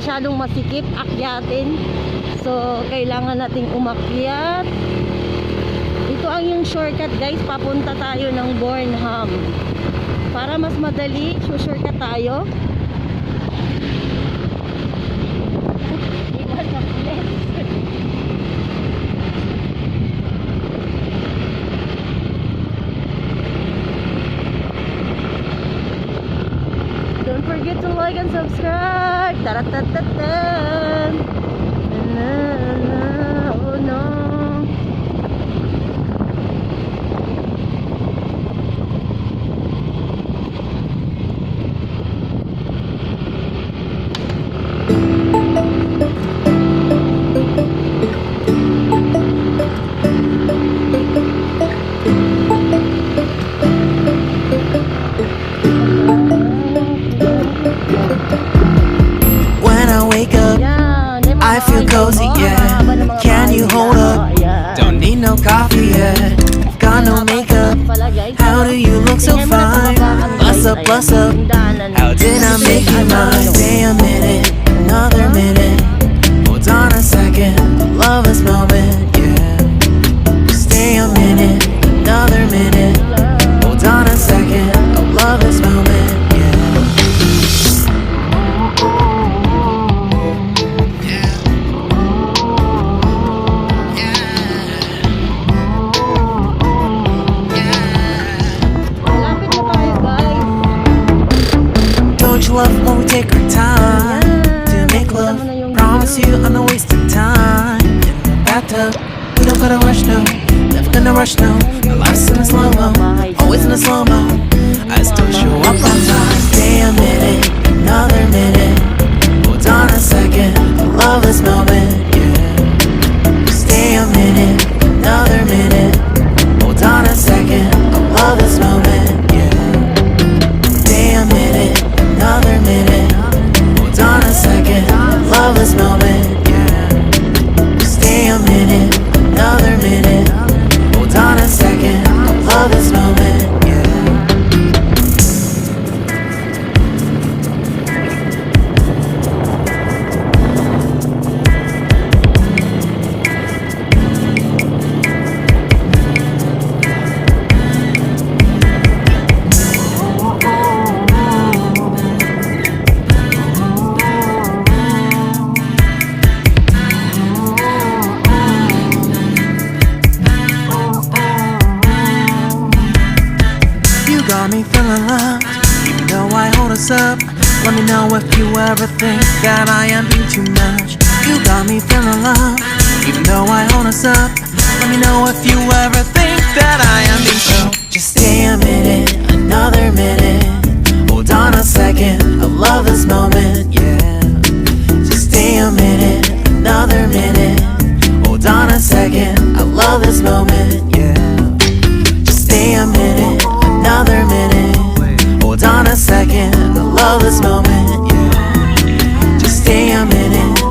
masyadong masikip akyatin. So kailangan nating umakyat. Ito ang yung shortcut guys, papunta tayo ng Bornham. Para mas madali, shortcut tayo. Don't forget to like and subscribe. Taratatan. Oh no. When I wake up, I feel cozy, yeah. Can you hold up? Don't need no coffee yet. Got no makeup. How do you look so fine? Bust up, bust up. How did I make you mine? Stay a minute, another minute. Hold on a second, I love this moment, yeah. Stay a minute, another minute. Hold on a second, I love this moment, yeah. Malapit na tayo guys. Don't you love when we take our time to make love? Promise you I'm not wasting time in the bathtub. We don't gotta rush now, never gonna rush now. Our life's in a slow-mo, always in a slow-mo. I still show up on time. Stay a minute, another minute. Hold on a second, I love this moment, yeah. Stay a minute, another minute. Hold on a second, I love this moment, yeah. Stay a minute, another minute. Hold on a second, I love this moment, yeah. Stay a minute, another minute. Hold on a second, I love this moment, yeah. You got me feeling loved, even though I hold us up. Let me know if you ever think that I am being too much. You got me feeling loved, even though I hold us up. Let me know if you ever think that I am being so. Just stay a minute, another minute. Hold on a second, I love this moment, yeah. Just stay a minute, another minute. Hold on a second, I love this moment, yeah. Just stay a minute, another minute. Hold on a second, I love this moment, yeah. Just stay a minute,